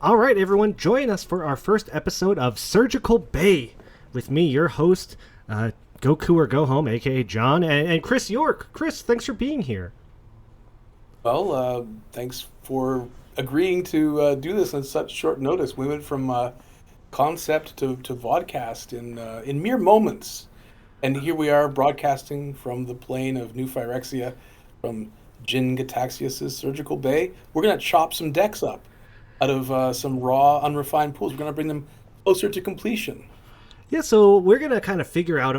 All right, everyone, join us for our first episode of Surgical Bay with me, your host, Goku or Go Home, aka John, and Chris York. Chris, thanks for being here. Well, thanks for agreeing to do this on such short notice. We went from concept to vodcast in mere moments, and here we are broadcasting from the plane of New Phyrexia, from Jin Gataxias' Surgical Bay. We're gonna chop some decks up out of some raw, unrefined pools. We're gonna bring them closer to completion. Yeah, so we're gonna kind of figure out,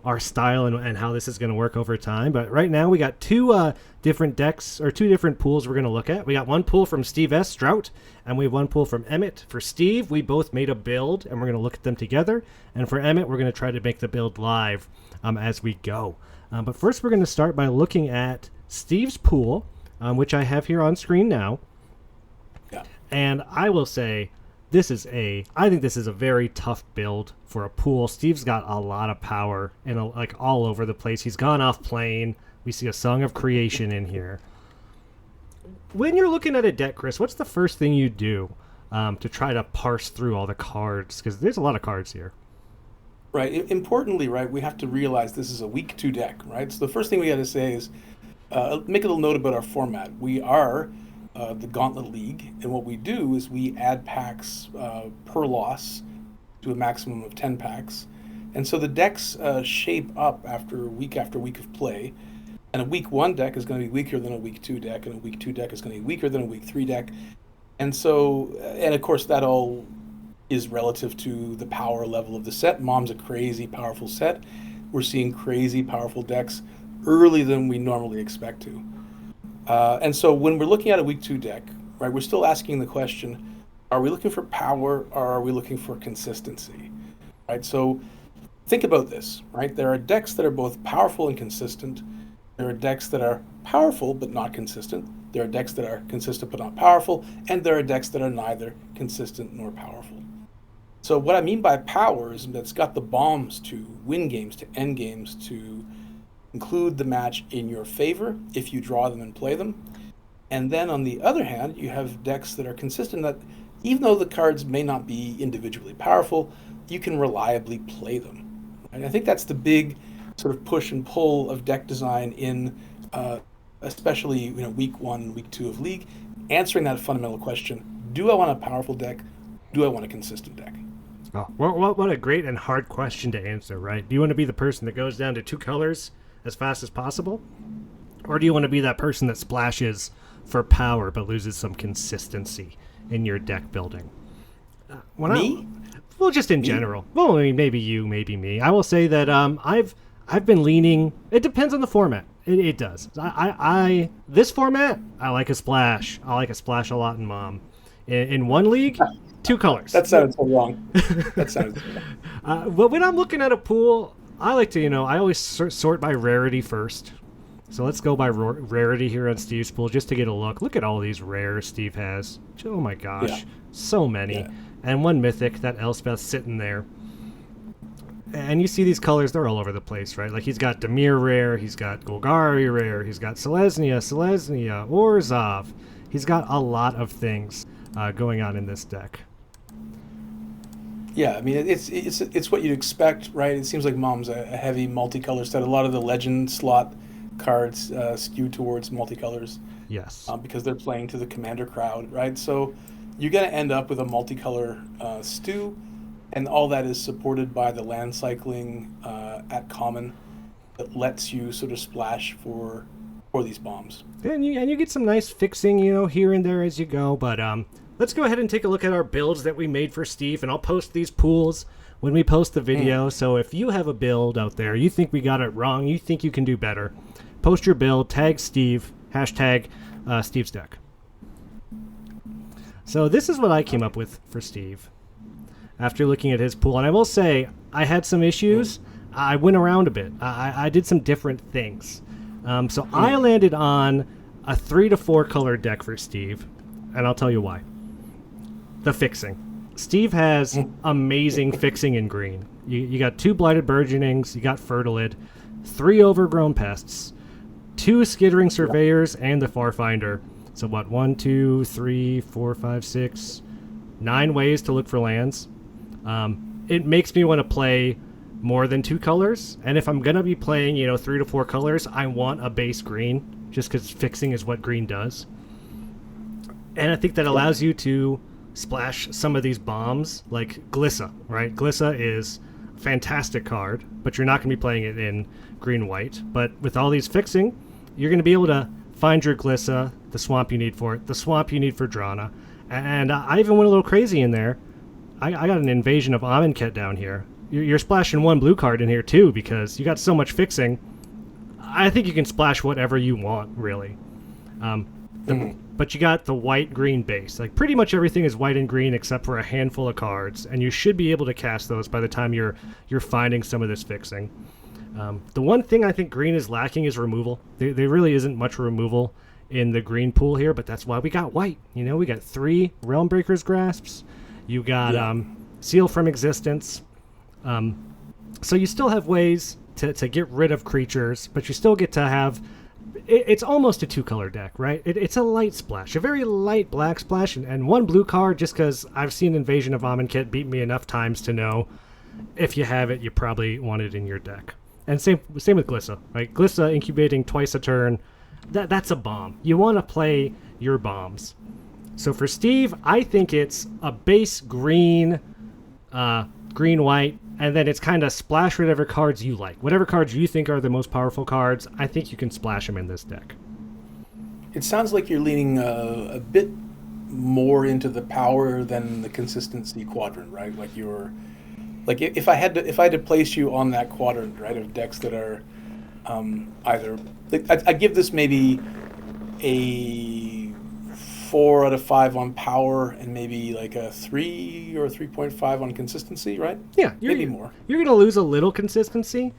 our style and how this is gonna work over time. But right now, we got two different decks or two different pools we're gonna look at. We got one pool from Steve S. Strout, and we have one pool from Emmett. For Steve, we both made a build, and we're gonna look at them together. And for Emmett, we're gonna try to make the build live as we go. But first, we're gonna start by looking at Steve's pool, which I have here on screen now. Yeah. And I will say, I think this is a very tough build for a pool. Steve's got a lot of power and like all over the place. He's gone off plane. We see a Song of Creation in here. When you're looking at a deck, Chris, what's the first thing you do to try to parse through all the cards? Because there's a lot of cards here. Right. Importantly, right, we have to realize this is a week two deck, right? So the first thing we got to say is make a little note about our format. We are the Gauntlet League, and what we do is we add packs per loss to a maximum of 10 packs. And so the decks shape up after week of play. And a week one deck is going to be weaker than a week two deck, and a week two deck is going to be weaker than a week three deck. And so, and of course, that all is relative to the power level of the set. Mom's a crazy powerful set. We're seeing crazy powerful decks earlier than we normally expect to. And so when we're looking at a week two deck, right, we're still asking the question, are we looking for power or are we looking for consistency? Right? So think about this, right? There are decks that are both powerful and consistent. There are decks that are powerful but not consistent. There are decks that are consistent but not powerful. And there are decks that are neither consistent nor powerful. So what I mean by power is that's got the bombs to win games, to end games, to include the match in your favor if you draw them and play them. And then on the other hand, you have decks that are consistent that even though the cards may not be individually powerful, you can reliably play them. And I think that's the big sort of push and pull of deck design in especially week one, week two of League, answering that fundamental question, do I want a powerful deck? Do I want a consistent deck? Oh, what a great and hard question to answer, right? Do you want to be the person that goes down to two colors as fast as possible? Or do you want to be that person that splashes for power but loses some consistency in your deck building? Me? Well, just in general. Well, I mean, maybe you, maybe me. I will say that I've been leaning. It depends on the format. It does. This format, I like a splash. I like a splash a lot in Mom. In one league, two colors. That sounds so wrong. That sounds wrong. But when I'm looking at a pool, I like to, I always sort by rarity first. So let's go by rarity here on Steve's pool just to get a look. Look at all these rares Steve has. Oh my gosh, yeah. So many. Yeah. And one mythic, that Elspeth sitting there. And you see these colors, they're all over the place, right? Like he's got Dimir rare, he's got Golgari rare, he's got Selesnya, Orzhov. He's got a lot of things going on in this deck. Yeah, I mean it's what you'd expect, right? It seems like Mom's a heavy multicolor set. A lot of the legend slot cards skew towards multicolors. Yes. Because they're playing to the commander crowd, right? So you're going to end up with a multicolor stew, and all that is supported by the land cycling at common that lets you sort of splash for these bombs. And you get some nice fixing, here and there as you go, but let's go ahead and take a look at our builds that we made for Steve, and I'll post these pools when we post the video. So if you have a build out there, you think we got it wrong, you think you can do better, post your build, tag Steve, hashtag Steve's deck. So this is what I came up with for Steve after looking at his pool. And I will say, I had some issues. I went around a bit. I did some different things. So I landed on a 3 to 4 color deck for Steve, and I'll tell you why. The fixing. Steve has amazing fixing in green. You got 2 Blighted Burgeonings, you got Fertilid, 3 Overgrown Pests, 2 Skittering Surveyors, and the Farfinder. So what, 1, 2, 3, 4, 5, 6, 9 ways to look for lands. It makes me want to play more than 2 colors, and if I'm gonna be playing 3 to 4 colors, I want a base green, just because fixing is what green does. And I think that allows you to splash some of these bombs, like Glissa, right? Glissa is a fantastic card, but you're not going to be playing it in green-white. But with all these fixing, you're going to be able to find your Glissa, the swamp you need for it, the swamp you need for Drana. And I even went a little crazy in there. I got an invasion of Amonkhet down here. You're splashing 1 blue card in here, too, because you got so much fixing. I think you can splash whatever you want, really. But you got the white-green base. Like, pretty much everything is white and green except for a handful of cards, and you should be able to cast those by the time you're finding some of this fixing. The one thing I think green is lacking is removal. There really isn't much removal in the green pool here, but that's why we got white. We got 3 Realmbreaker's Grasps. You got Seal from Existence. So you still have ways to get rid of creatures, but you still get to have... It's almost a 2-color deck, right? It's a light splash, a very light black splash, and 1 blue card, just because I've seen Invasion of Amonkhet beat me enough times to know if you have it, you probably want it in your deck. And same with Glissa, right? Glissa incubating twice a turn, that's a bomb. You want to play your bombs. So for Steve, I think it's a base green, green-white, and then it's kind of splash whatever cards you like. Whatever cards you think are the most powerful cards, I think you can splash them in this deck. It sounds like you're leaning a bit more into the power than the consistency quadrant, right? Like if I had to place you on that quadrant, right, of decks that are either I give this maybe a 4 out of 5 on power and maybe like a 3 or 3.5 on consistency, right? Yeah, maybe more. You're going to lose a little consistency,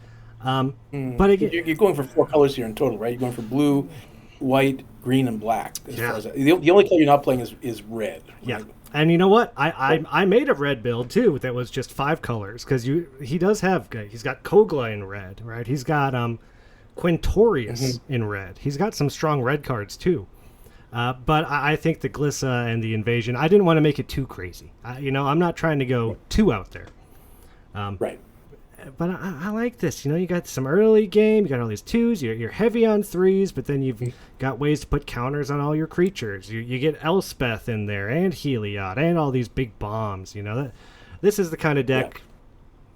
but again, you're going for 4 colors here in total, right? You're going for blue, white, green, and black. As far as the only color you're not playing is red. Right? Yeah, and you know what? I made a red build too that was just 5 colors because he's got Kogla in red, right? He's got Quintorius in red. He's got some strong red cards too. But I think the Glissa and the Invasion, I didn't want to make it too crazy. I'm not trying to go too out there. Right. But I like this. You got some early game. You got all these 2s. You're heavy on 3s, but then you've got ways to put counters on all your creatures. You get Elspeth in there and Heliod and all these big bombs. This is the kind of deck.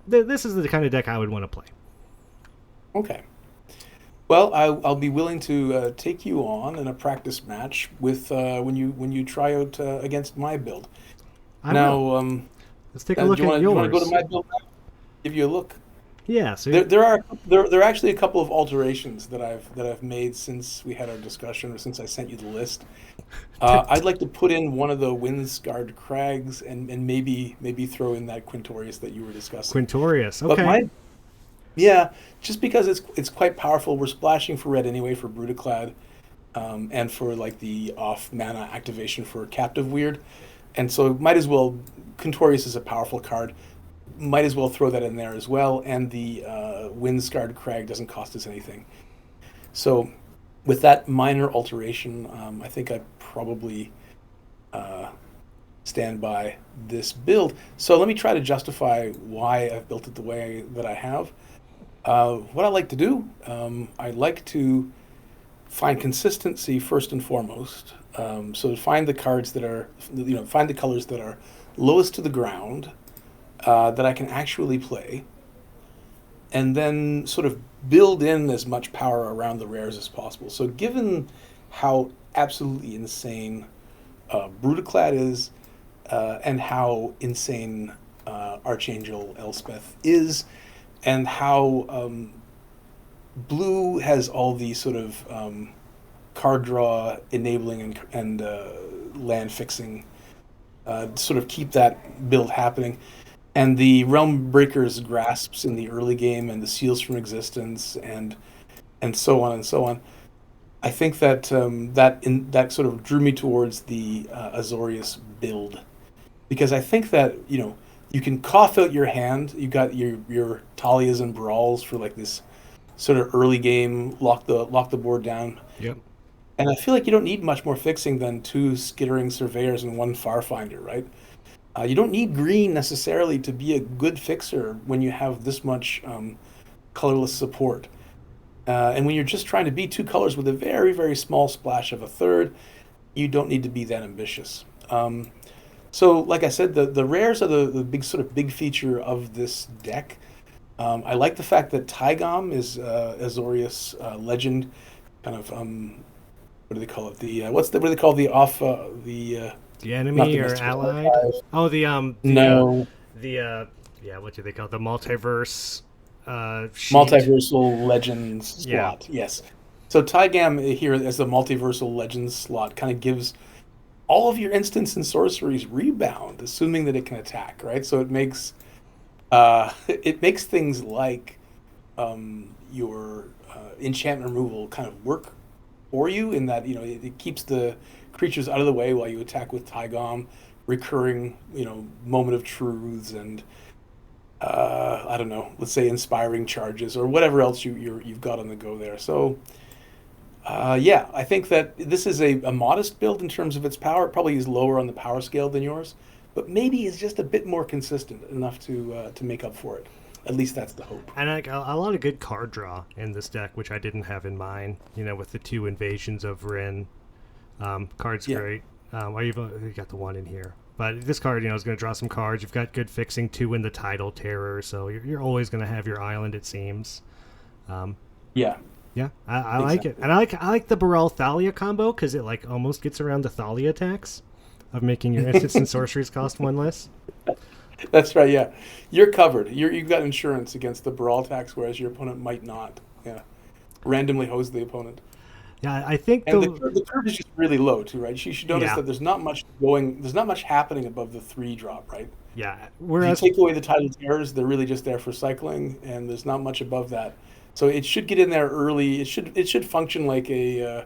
Yeah. This is the kind of deck I would want to play. Okay. Well, I'll be willing to take you on in a practice match with when you try out against my build. Let's take a look at yours. Do you want to go to my build now? Give you a look. Yeah. So there are actually a couple of alterations that I've made since we had our discussion or since I sent you the list. I'd like to put in one of the Windscarred Crags and maybe throw in that Quintorius that you were discussing. Quintorius. Okay. Yeah, just because it's quite powerful. We're splashing for red anyway for Brutaclad, and for like the off mana activation for Captive Weird, and so might as well. Quintorius is a powerful card. Might as well throw that in there as well. And the Windscarred Crag doesn't cost us anything. So with that minor alteration, I think I probably stand by this build. So let me try to justify why I've built it the way that I have. What I like to do, I like to find consistency first and foremost. So find the cards that are, find the colors that are lowest to the ground that I can actually play, and then sort of build in as much power around the rares as possible. So given how absolutely insane Brutaclad is, and how insane Archangel Elspeth is, and how blue has all these sort of card draw enabling and land fixing, sort of keep that build happening, and the Realmbreaker's Grasps in the early game and the Seals from Existence and so on and so on. I think that that sort of drew me towards the Azorius build, because I think that you can cough out your hand. You got your Talias and Brawls for like this sort of early game, lock the board down. Yep. And I feel like you don't need much more fixing than two skittering surveyors and one far finder, right? You don't need green necessarily to be a good fixer when you have this much colorless support. And when you're just trying to be two colors with a very, very small splash of a third, you don't need to be that ambitious. So, like I said, the rares are the big sort of big feature of this deck. I like the fact that Tygom is Azorius legend, kind of what do they call it? The what do they call the off the The not the enemy or Mystical allied? Archive. Oh, No, yeah, what do they call it? The multiverse sheet. multiversal legends Yeah. slot. Yes. So Tygam here as the multiversal legends slot kind of gives all of your instants and sorceries rebound, assuming that it can attack, right? So it makes things like your enchantment removal kind of work for you in that it keeps the creatures out of the way while you attack with Tygom, recurring moment of truths and I don't know, let's say inspiring charges or whatever else you've got on the go there. So yeah, I think that this is a modest build in terms of its power. It probably is lower on the power scale than yours, but maybe is just a bit more consistent enough to make up for it. At least that's the hope. And like a lot of good card draw in this deck, which I didn't have in mine. With the two invasions of Rin, card's Yeah, great. You got the one in here, but this card, is going to draw some cards. You've got good fixing to win the title terror, so you're always going to have your island. It seems. Um, yeah, yeah, I like it, exactly. and I like the Baral Thalia combo because it like almost gets around the Thalia attacks of making your instants and sorceries cost one less. That's right. Yeah, you're covered. You've got insurance against the brawl tax, whereas your opponent might not. Yeah, randomly hose the opponent. Yeah, I think And the the the curve is just really low too, right? You should notice yeah that there's not much going, there's not much happening above the three drop, right? yeah. If you Whereas take away the title terrors, they're really just there for cycling, and there's not much above that. So it should get in there early. It should function like a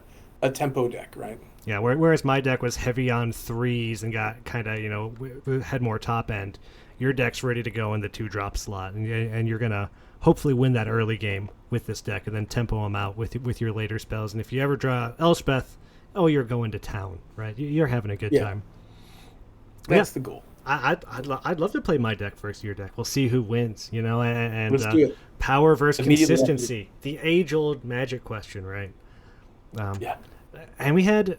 tempo deck, right? yeah, whereas my deck was heavy on threes and got kind of had more top end. Your deck's ready to go in the two drop slot, and you're gonna hopefully win that early game with this deck, and then tempo them out with your later spells. And if you ever draw Elspeth, oh, you're going to town, right? You're having a good Yeah, time. Yeah, that's the goal. I'd love to play my deck versus your deck. We'll see who wins, and Let's do it power versus immediately after. consistency, the age old Magic question, right? Um, Yeah, and we had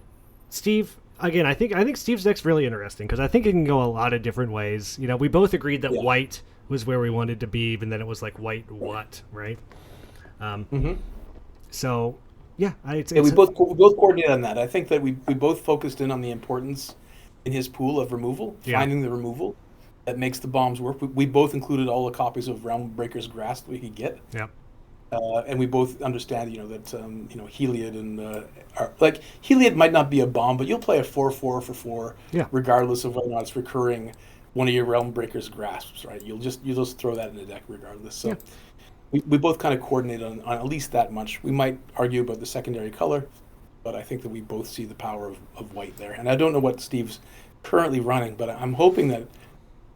Steve again. I think Steve's deck's really interesting because I think it can go a lot of different ways. We both agreed that yeah. white was where we wanted to be, and then it was like white what, right? Um, Hmm. so yeah, Yeah, we both coordinated on that. I think that we both focused in on the importance in his pool of removal, yeah, finding the removal that makes the bombs work. We both included all the copies of Realm Breaker's Grasp we could get. yeah, And we both understand, that Heliod and are like Heliod might not be a bomb, but you'll play a 4/4 for four, yeah, regardless of whether or not it's recurring one of your Realm Breaker's Grasps, right? You'll just throw that in the deck regardless. yeah. So we both kind of coordinate on at least that much. We might argue about the secondary color, but I think that we both see the power of white there. And I don't know what Steve's currently running, but I'm hoping that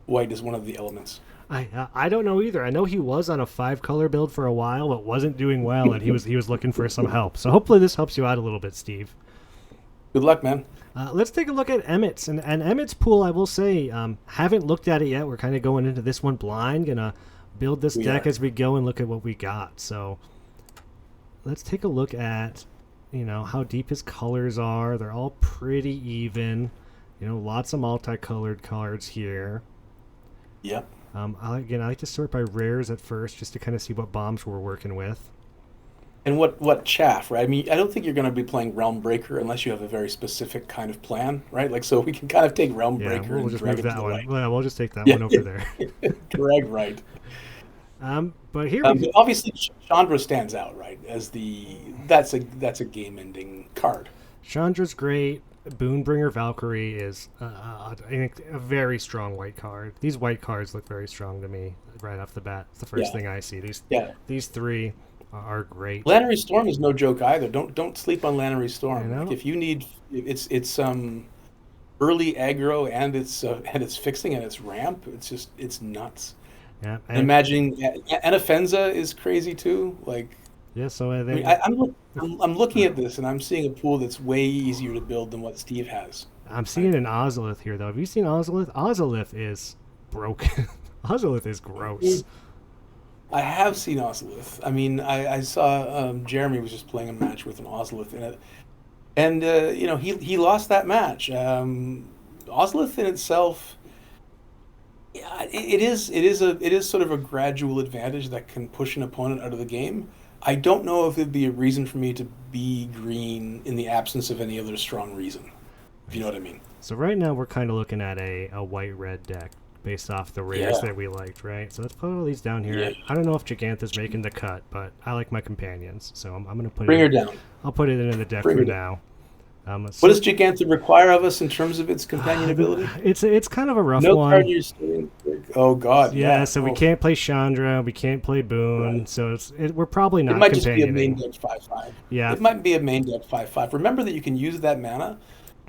white is one of the elements. I don't know either. I know he was on a 5 color build for a while, but wasn't doing well, and he was looking for some help. So hopefully this helps you out a little bit, Steve. Good luck, man. Let's take a look at Emmett's and Emmett's pool. I will say, haven't looked at it yet. We're kind of going into this one blind. Gonna build this We deck are. as we go and look at what we got. So let's take a look at how deep his colors are. They're all pretty even. Lots of multicolored cards here. Yep. I like to sort by rares at first, just to kind of see what bombs we're working with. And what chaff, right? I mean, I don't think you're going to be playing Realm Breaker unless you have a very specific kind of plan, right? Like, so we can kind of take Realm Yeah, Breaker we'll and just drag move it to that the one. right. Well, we'll just take that Yeah, one over there. drag right. But here we But go. obviously, Chandra stands out, right? As that's a game-ending card. Chandra's great. Boonbringer Valkyrie is, I think, a very strong white card. These white cards look very strong to me right off the bat. It's the first Yeah, thing I see. These yeah. these three are great. Lannery Storm is no joke either. Don't sleep on Lannery You Storm. Like know? if you need, it's early aggro and it's fixing and it's ramp. It's nuts. Yeah, And imagining Anafenza is crazy too. Like Yeah, so I mean, I'm looking at this and I'm seeing a pool that's way easier to build than what Steve has. I'm Right? seeing an Ozolith here, though. Have you seen Ozolith? Ozolith is broken. Ozolith is gross. I have seen Ozolith. I mean, I saw Jeremy was just playing a match with an Ozolith in it, and he lost that match. Ozolith in itself, yeah, it is sort of a gradual advantage that can push an opponent out of the game. I don't know if it'd be a reason for me to be green in the absence of any other strong reason, if you know what I mean. So right now we're kind of looking at a white-red deck based off the rares Yeah, that we liked, right? So let's put all these down yeah. here. I don't know if Gigantha's making the cut, but I like my companions, so I'm gonna put it Bring in. her down. I'll put it into the deck Bring for her down. now. What So does Giganta require of us in terms of its companion ability? it's kind of a rough No card one. in your steering deck. Oh God, Yeah, yeah. so we Oh, can't play Chandra, we can't play right. Boone, so we're probably It not might just be a main companioning. deck 5/5. Yeah, It might be a main deck 5/5. Remember that you can use that mana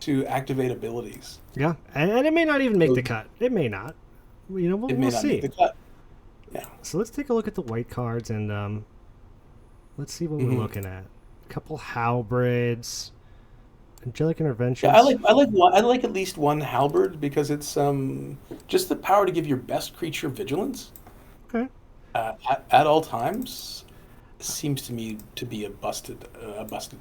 to activate abilities. yeah, and it may not even make So the cut. It may not. We'll, it may we'll not make see. the cut. Yeah. So let's take a look at the white cards and let's see what we're Hmm. looking at. A couple Halberds, Angelic Yeah, I Interventions. like I like one, I like at least one halberd because it's just the power to give your best creature vigilance Okay. at all times seems to me to be a busted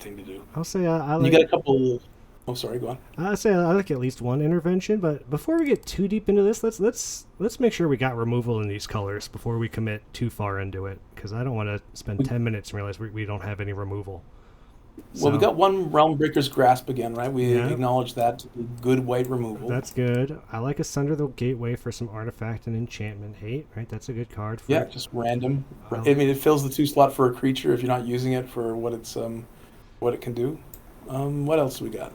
thing to do. I'll say I And you like got a couple. Oh, sorry, go on. I like at least one intervention. But before we get too deep into this, let's make sure we got removal in these colors before we commit too far into it. Because I don't want to spend We, 10 minutes and realize we don't have any removal. well, we So got one Realm Breaker's Grasp again, right? We yeah, acknowledge that to be good white removal. that's good. I like Asunder the Gateway for some artifact and enchantment hate. Right, that's a good card Yeah, for. just random. I Uh, mean, it fills the two slot for a creature if you're not using it for what it can do. What else we got?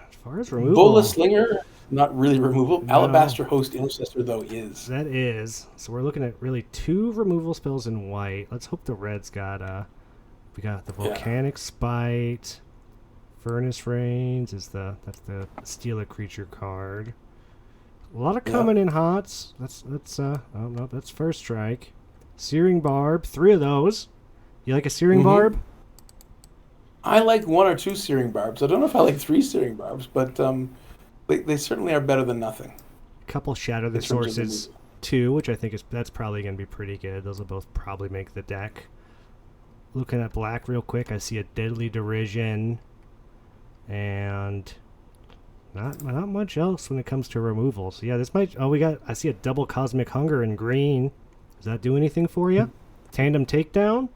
as far as Bola removal, Slinger, not really removal. no. Alabaster Host Intercessor though is. That is. So we're looking at really two removal spells in white. Let's hope the red's got we got the Yeah, Volcanic Spite, Furnace Rains that's the steal a creature card. A lot of yeah. coming in hots. That's oh no, that's first strike. Searing Barb, three of those. You like a Searing Hmm. Barb? I like one or two Searing Barbs. I don't know if I like three Searing Barbs, but they certainly are better than nothing A couple Shadow the in terms of Sources removal. too, which I think that's probably gonna be pretty good. Those will both probably make the deck. Looking at black real quick, I see a Deadly Derision and not much else when it comes to removals. Yeah, this might. Oh, I see a double Cosmic Hunger in green. Does that do anything for you? Tandem Takedown?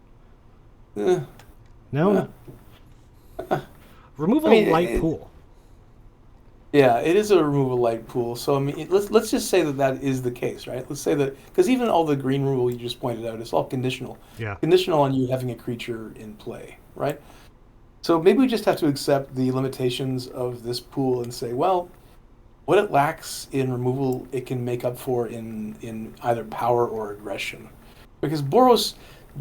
Eh, No. eh. I Removal mean, light pool. yeah, it is a removal light pool. So I mean, let's just say that that is the case, right? Let's say that because even all the green removal you just pointed out, it's all conditional, Yeah. conditional on you having a creature in play, right? So maybe we just have to accept the limitations of this pool and say, well, what it lacks in removal, it can make up for in either power or aggression, because Boros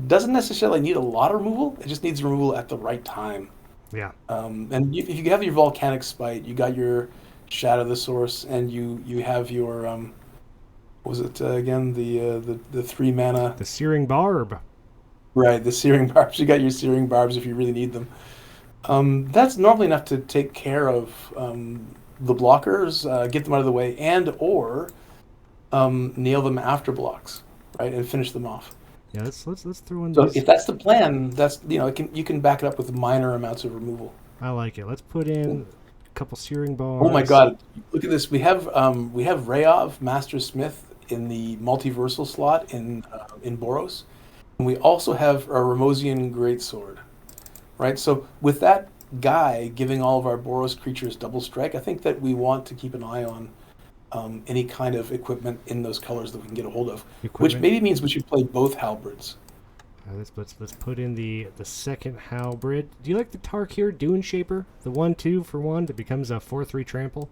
doesn't necessarily need a lot of removal. It just needs removal at the right time. Yeah. And if you have your Volcanic Spite, you got your Shadow the Source, and you have your what was it again the 3 mana, The Searing Barb. right? The Searing Barbs. You got your Searing Barbs if you really need them. That's normally enough to take care of the blockers, get them out of the way, and or nail them after blocks, right, and finish them off. Yeah, let's throw in So these. if that's the plan, that's you can back it up with minor amounts of removal. I like it. Let's put in a couple Searing Oh my Bars. God! Look at this. We have Rayov Master Smith in the multiversal slot in Boros, and we also have our Ramosian Greatsword, right? So with that guy giving all of our Boros creatures double strike, I think that we want to keep an eye on any kind of equipment in those colors that we can get a hold of, which Equipment. maybe means we should play both halberds. Let's put in the second Halberd. Do you like the Tarkir Dune Shaper? The 1/2 for one that becomes a 4/3 trample?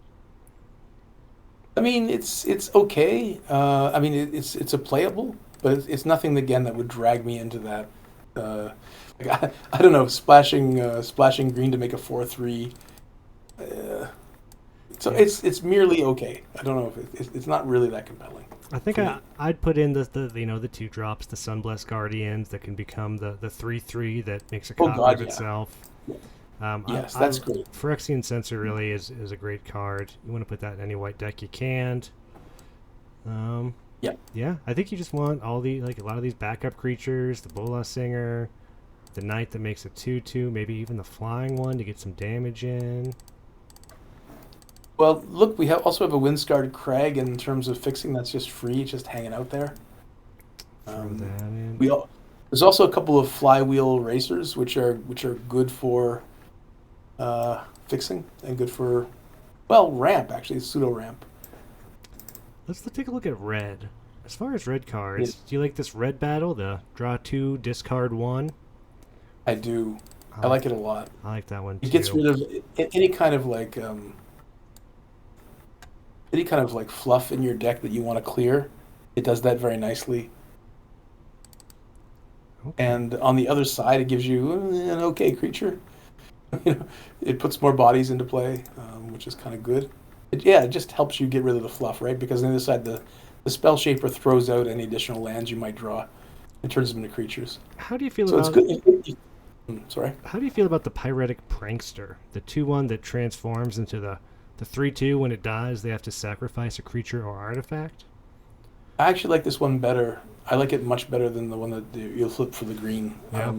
I mean, it's okay. I mean, it's a playable, but it's nothing again that would drag me into that. Like I don't know, splashing green to make a 4/3. Uh, So Yeah. it's merely okay. I don't know if it's not really that compelling. I think For me. I'd put in the the 2 drops, the Sunblessed Guardians that can become the 3/3 that makes a Oh copy of God, yeah. itself. Yes, I that's great. Phyrexian Censor really is a great card. You want to put that in any white deck you can. Um, Yeah. yeah, I think you just want all the like a lot of these backup creatures, the Bola Singer, the Knight that makes a 2/2, maybe even the flying one to get some damage in. Well, look, we also have a Windscarred Crag in terms of fixing. That's just free, just hanging out there. Throw Um, that in. we all, there's also a couple of Flywheel Racers, which are good for fixing and good for ramp actually, pseudo ramp. Let's take a look at red. As far as red Yeah, cards, do you like this red battle? The draw 2, discard 1. I do. I I like like it a lot. I like that one It gets too. rid of any kind of like fluff in your deck that you want to clear. It does that very nicely. Okay. And on the other side, it gives you an okay creature. You know, it puts more bodies into play, which is kind of good. It just helps you get rid of the fluff, right? Because on the other side, the spell shaper throws out any additional lands you might draw and turns them into creatures. How do you feel So it's about good. Sorry. how do you feel about the Pyretic Prankster, the 2/1 that transforms into the 3/2 when it dies? They have to sacrifice a creature or artifact. I actually like this one better. I like it much better than the one that you'll flip for the green. Yeah.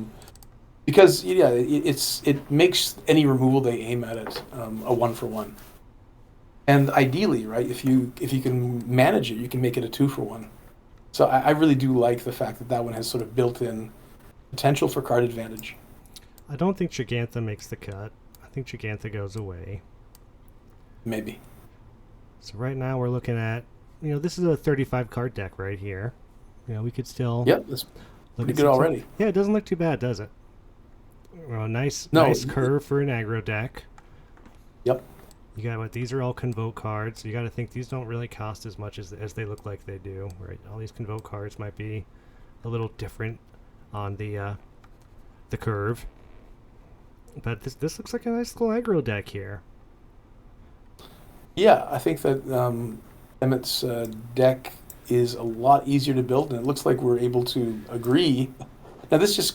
Because yeah, it makes any removal they aim at it a 1-for-1. And ideally, right, if you can manage it, you can make it a 2-for-1. So I really do like the fact that that one has sort of built-in potential for card advantage. I don't think Gigantha makes the cut. I think Gigantha goes away. Maybe. So right now we're looking at, this is a 35 card deck right here. We could still Yep, that's look pretty at good already. Yeah, it doesn't look too bad, does it? Well, nice No. nice curve for an aggro deck. Yep. You got what? These are all Convoke cards. So you got to think these don't really cost as much as they look like they do. Right? All these Convoke cards might be a little different on the curve, but this looks like a nice little aggro deck here. Yeah, I think that Emmett's deck is a lot easier to build, and it looks like we're able to agree. Now, this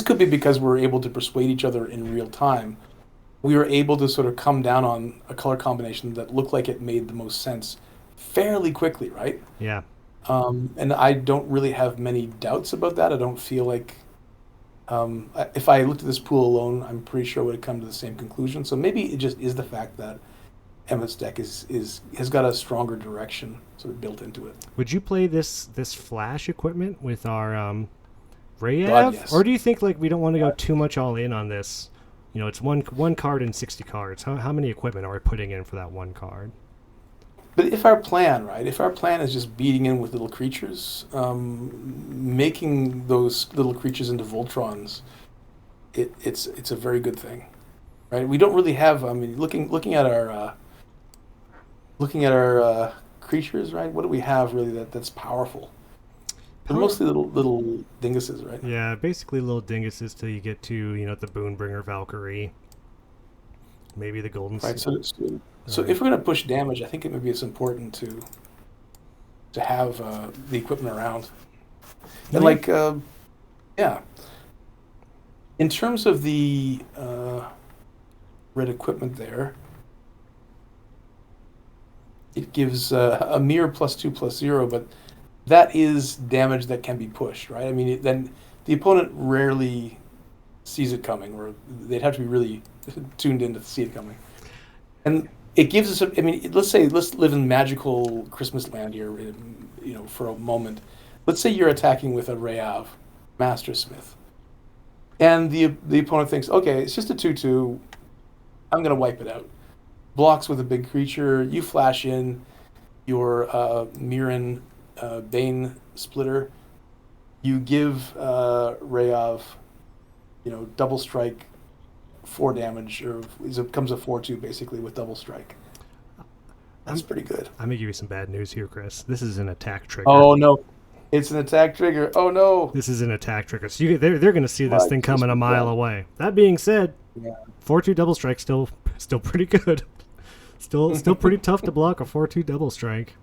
could be because we're able to persuade each other in real time. We were able to sort of come down on a color combination that looked like it made the most sense fairly quickly, right? Yeah. And I don't really have many doubts about that. I don't feel like if I looked at this pool alone, I'm pretty sure I would have come to the same conclusion. So maybe it just is the fact that Emmett's deck has got a stronger direction sort of built into it. Would you play this flash equipment with our Rayev? God, yes. Or do you think like we don't want to go too much all in on this? It's one card in 60 cards. How many equipment are we putting in for that one card? But if our plan, right, if our plan is just beating in with little creatures, making those little creatures into Voltrons, it's a very good thing, right? We don't really have. I mean, looking at our creatures, right? What do we have really that's powerful? They're mostly little dinguses, right? Yeah, basically little dinguses till you get to the Boonbringer Valkyrie, maybe the Golden. Right. So if we're going to push damage, I think it's important to have the equipment around. And like, yeah. In terms of the red equipment there, it gives a mere +2/+0, but that is damage that can be pushed, right? I mean, then the opponent rarely sees it coming, or they'd have to be really tuned in to see it coming. And it gives us, let's live in magical Christmas land here, for a moment. Let's say you're attacking with a Rayav, Master Smith, and the opponent thinks, okay, it's just a 2/2, I'm going to wipe it out. Blocks with a big creature, you flash in your Mirren Bane Splitter, you give Rayav, double strike, 4 damage, or it comes a 4/2 basically with double strike. That's pretty good. I'm gonna give you some bad news here, Chris. This is an attack trigger. Oh no, it's an attack trigger. Oh no, this is an attack trigger. So they're gonna see this thing coming a mile away. That being said, yeah. 4/2 double strike still pretty good. Still pretty tough to block a 4/2 double strike.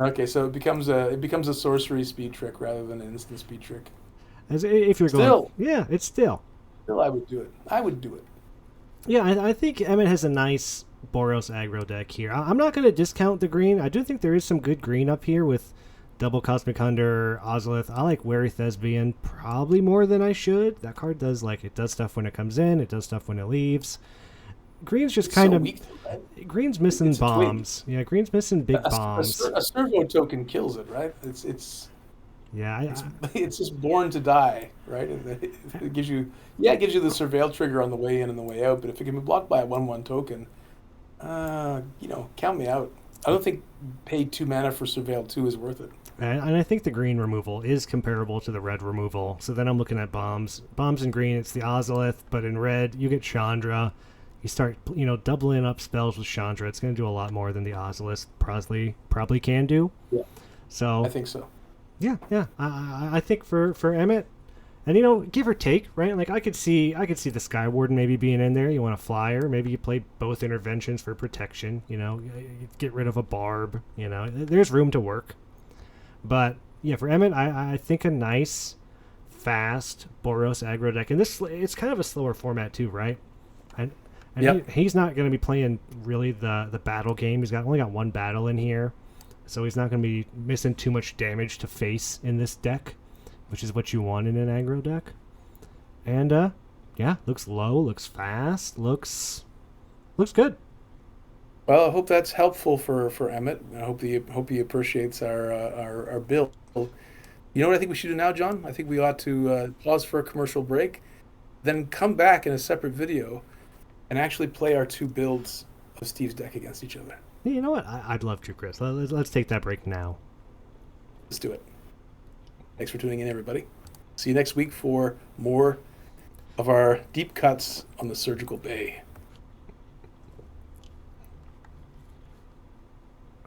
Okay, so it becomes a sorcery speed trick rather than an instant speed trick. As if you're going, Still, yeah, it's still. still, I would do it. I would do it. Yeah, I think Emmett has a nice Boros aggro deck here. I'm not going to discount the green. I do think there is some good green up here with double Cosmic Hunter, Ozolith. I like Wary Thespian probably more than I should. That card does it does stuff when it comes in. It does stuff when it leaves. Green's just It's kind so of weak, right? Green's missing It's a twig. bombs. Yeah, Green's missing big bombs. A servo token kills it, right? Yeah, It's just born to die, right? It gives you, yeah, it gives you the surveil trigger on the way in and the way out. But if it can be blocked by a 1/1 token, count me out. I don't think paid 2 mana for surveil 2 is worth it. and I think the green removal is comparable to the red removal. So then I'm looking at bombs. Bombs in green, it's the Ozolith, but in red, you get Chandra. You start, doubling up spells with Chandra. It's going to do a lot more than the Ozolith probably can do. Yeah, So I think so. yeah. I think for Emmett, and give or take, right? Like I could see the Skywarden maybe being in there. You want a flyer, maybe you play both interventions for protection. Get rid of a barb. There's room to work. But yeah, for Emmett, I think a nice, fast Boros aggro deck, and it's kind of a slower format too, right? And Yep. he's not going to be playing really the battle game. He's only got one battle in here, so he's not going to be missing too much damage to face in this deck, which is what you want in an aggro deck. And yeah, looks low, looks fast, looks good. Well, I hope that's helpful for Emmett. I hope he appreciates our build. You know what I think we should do now, John? I think we ought to pause for a commercial break, then come back in a separate video and actually play our 2 builds of Steve's deck against each other. You know what? I'd love to, Chris. Let's take that break now. Let's do it. Thanks for tuning in, everybody. See you next week for more of our deep cuts on the Surgical Bay.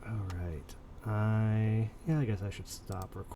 All right. I guess I should stop recording.